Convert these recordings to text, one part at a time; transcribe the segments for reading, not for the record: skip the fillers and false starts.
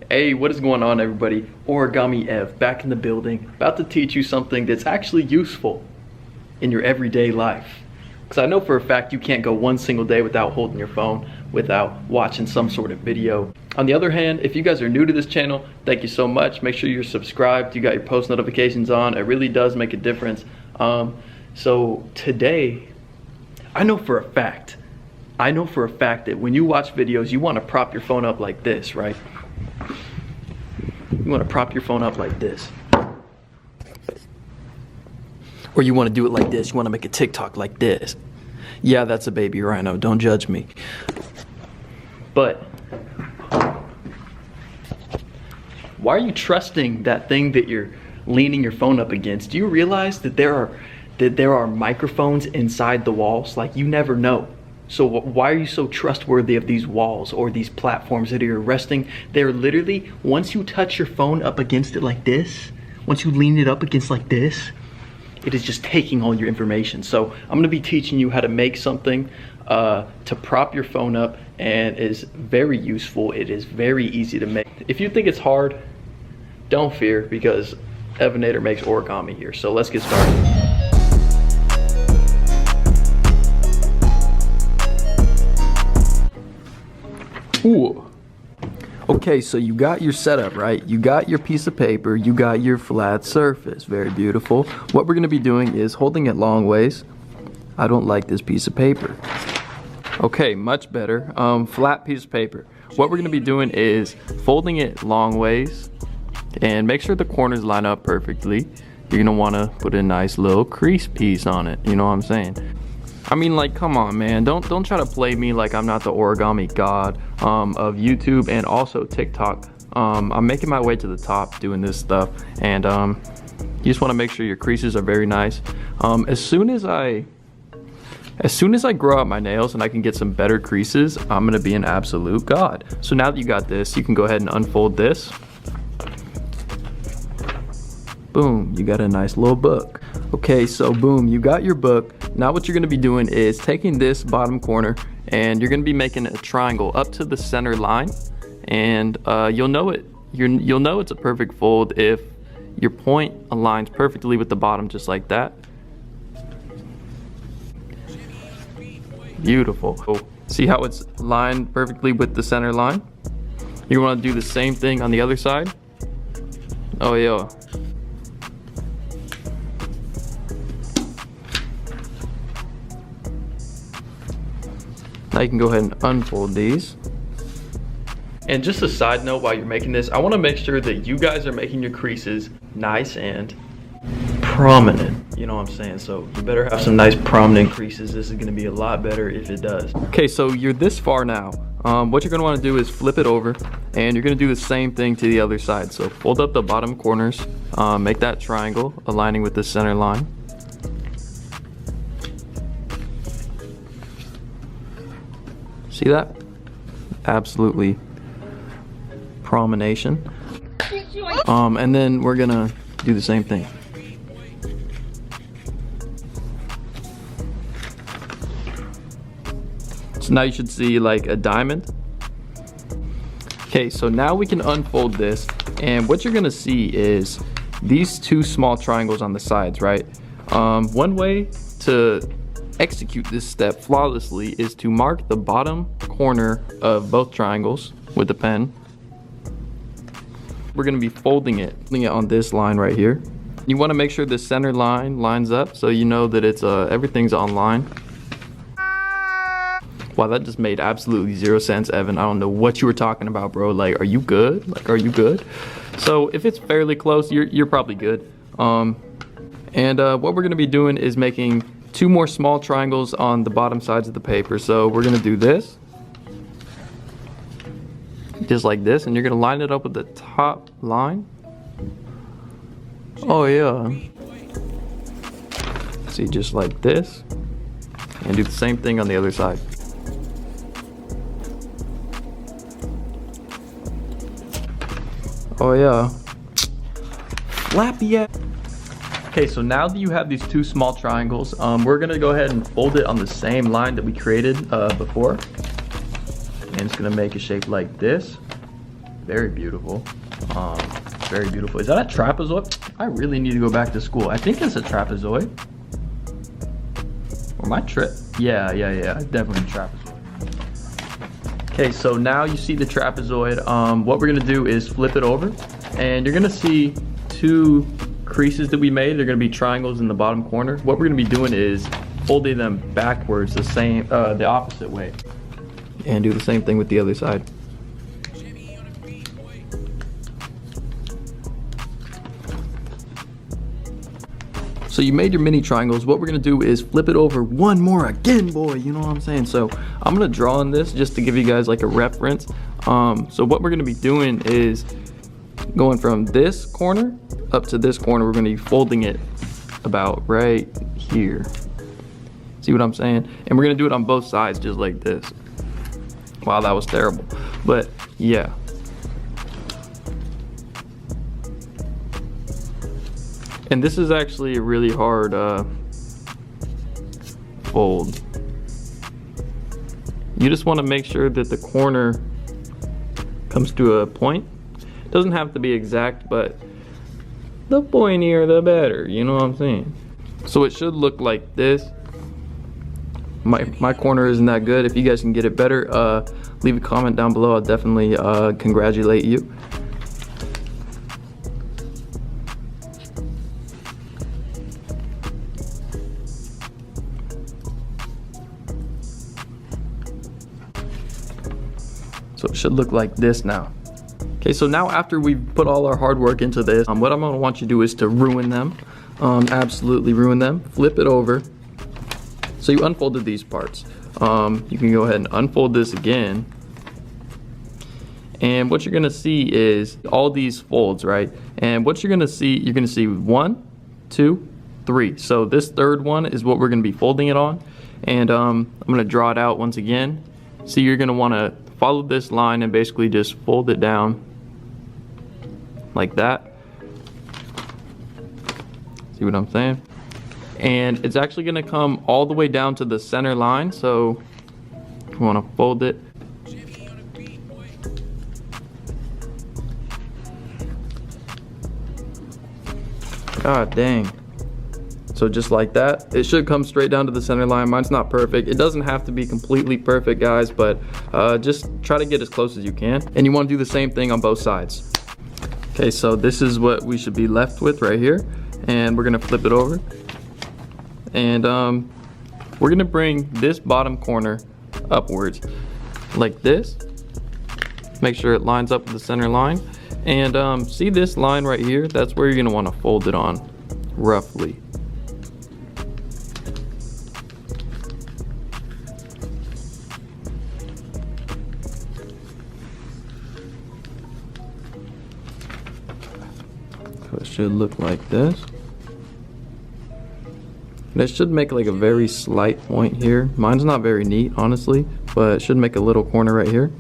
Hey, what is going on, everybody? Origami Ev back in the building, about to teach you something that's actually useful in your everyday life. Because I know for a fact you can't go one single day without holding your phone, without watching some sort of video. On the other hand, if you guys are new to this channel, thank you so much. Make sure you're subscribed, you got your post notifications on. It really does make a difference. So today, I know for a fact that when you watch videos, you want to prop your phone up like this, right? You want to prop your phone up like this. Or you want to do it like this. You want to make a TikTok like this. Yeah, that's a baby rhino. Don't judge me. But why are you trusting that thing that you're leaning your phone up against? Do you realize that there are microphones inside the walls? Like, you never know. So why are you so trustworthy of these walls or these platforms that you're resting? They're literally, once you touch your phone up against it like this, once you lean it up against like this, it is just taking all your information. So I'm gonna be teaching you how to make something to prop your phone up, and it is very useful. It is very easy to make. If you think it's hard, don't fear, because Evanator makes origami here. So let's get started. Ooh. Okay, so you got your setup, right? You got your piece of paper, you got your flat surface. Very beautiful. What we're gonna be doing is holding it long ways. I don't like this piece of paper. Okay, much better. Flat piece of paper. What we're gonna be doing is folding it long ways and make sure the corners line up perfectly. You're gonna wanna put a nice little crease piece on it, you know what I'm saying? I mean, like, come on, man. Don't try to play me like I'm not the origami god of YouTube and also TikTok. I'm making my way to the top doing this stuff, and you just want to make sure your creases are very nice. As soon as I grow out my nails and I can get some better creases, I'm gonna be an absolute god. So now that you got this, you can go ahead and unfold this. Boom, you got a nice little book. Okay, so boom, you got your book. Now what you're gonna be doing is taking this bottom corner and you're gonna be making a triangle up to the center line, and you'll know it's a perfect fold if your point aligns perfectly with the bottom, just like that. Beautiful. So, see how it's lined perfectly with the center line? You wanna do the same thing on the other side. Oh yeah. Now you can go ahead and unfold these. And just a side note, while you're making this, I want to make sure that you guys are making your creases nice and prominent. You know what I'm saying? So you better have some nice prominent creases. This is going to be a lot better if it does. Okay, so you're this far now. What you're going to want to do is flip it over, and you're going to do the same thing to the other side. So fold up the bottom corners, make that triangle aligning with the center line. See that? Absolutely promination. And then we're gonna do the same thing. So now you should see like a diamond. Okay, so now we can unfold this, and what you're gonna see is these two small triangles on the sides, right? One way to execute this step flawlessly is to mark the bottom corner of both triangles with a pen. We're going to be folding it on this line right here. You want to make sure the center line lines up so you know that it's everything's on line. Wow, that just made absolutely zero sense, Evan. I don't know what you were talking about, bro. Like, are you good? Like, are you good? So if it's fairly close, you're probably good. What we're going to be doing is making two more small triangles on the bottom sides of the paper. So we're gonna do this, just like this, and you're gonna line it up with the top line. Oh yeah. See, just like this, and do the same thing on the other side. Oh yeah. Flappy ass. Okay, so now that you have these two small triangles, we're gonna go ahead and fold it on the same line that we created before. And it's gonna make a shape like this. Very beautiful. Very beautiful. Is that a trapezoid? I really need to go back to school. I think it's a trapezoid. Or my trip? Yeah, definitely a trapezoid. Okay, so now you see the trapezoid. What we're gonna do is flip it over, and you're gonna see two creases that we made. They're gonna be triangles in the bottom corner. What we're gonna be doing is folding them backwards the opposite way. And do the same thing with the other side. So you made your mini triangles. What we're gonna do is flip it over one more again, boy, you know what I'm saying? So I'm gonna draw on this just to give you guys like a reference. So what we're gonna be doing is going from this corner up to this corner. We're gonna be folding it about right here. See what I'm saying? And we're gonna do it on both sides just like this. Wow, that was terrible. But yeah. And this is actually a really hard fold. You just want to make sure that the corner comes to a point. It doesn't have to be exact, but the pointier the better, you know what I'm saying? So it should look like this. My corner isn't that good. If you guys can get it better, leave a comment down below. I'll definitely congratulate you. So it should look like this now. Okay, so now after we've put all our hard work into this, what I'm gonna want you to do is to ruin them. Absolutely ruin them. Flip it over. So you unfolded these parts. You can go ahead and unfold this again. And what you're gonna see is all these folds, right? And what you're gonna see 1, 2, 3. So this third one is what we're gonna be folding it on. And I'm gonna draw it out once again. So you're gonna wanna follow this line and basically just fold it down like that. See what I'm saying? And it's actually gonna come all the way down to the center line. So you wanna fold it. God dang. So just like that, it should come straight down to the center line. Mine's not perfect. It doesn't have to be completely perfect, guys, but just try to get as close as you can. And you want to do the same thing on both sides. Okay, so this is what we should be left with right here. And we're gonna flip it over. And we're gonna bring this bottom corner upwards like this. Make sure it lines up with the center line. And see this line right here? That's where you're gonna wanna fold it on, roughly. So it should look like this. And it should make like a very slight point here. Mine's not very neat, honestly, but it should make a little corner right here.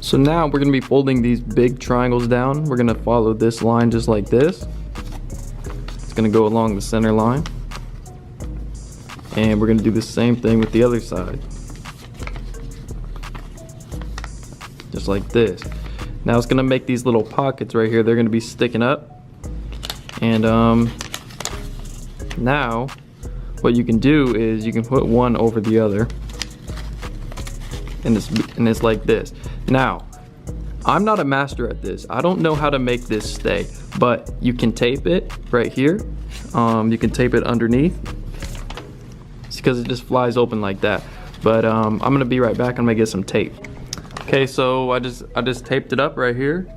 So now we're gonna be folding these big triangles down. We're gonna follow this line just like this. It's gonna go along the center line. And we're gonna do the same thing with the other side. Just like this. Now it's gonna make these little pockets right here. They're gonna be sticking up. And now what you can do is you can put one over the other. And it's like this. Now, I'm not a master at this. I don't know how to make this stay, but you can tape it right here. You can tape it underneath. It's because it just flies open like that. But I'm gonna be right back. I'm gonna get some tape. Okay, so I just taped it up right here.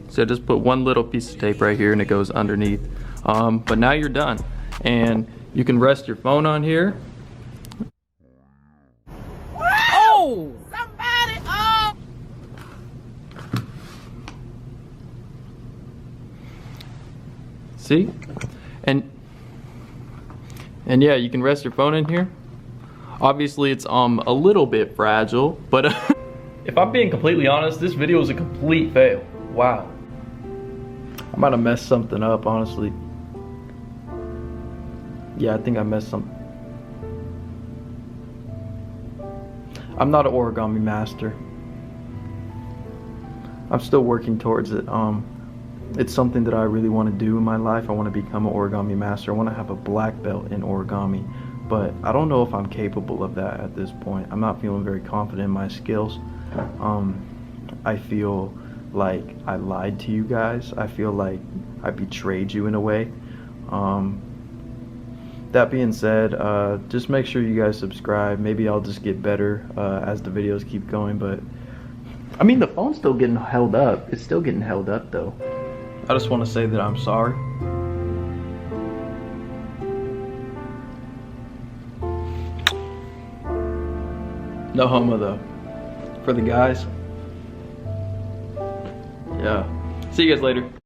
So I just put one little piece of tape right here and it goes underneath. But now you're done. And you can rest your phone on here. Oh! Somebody! Oh! See? And yeah, you can rest your phone in here. Obviously it's a little bit fragile, but if I'm being completely honest, this video is a complete fail. Wow. I might have messed something up, honestly. Yeah, I think I messed something. I'm not an origami master. I'm still working towards it. It's something that I really want to do in my life. I want to become an origami master. I want to have a black belt in origami, but I don't know if I'm capable of that at this point. I'm not feeling very confident in my skills. I feel like I lied to you guys. I feel like I betrayed you in a way. That being said, just make sure you guys subscribe. Maybe I'll just get better as the videos keep going, but I mean, the phone's still getting held up. It's still getting held up though. I just want to say that I'm sorry. No homo though. For the guys. Yeah. See you guys later.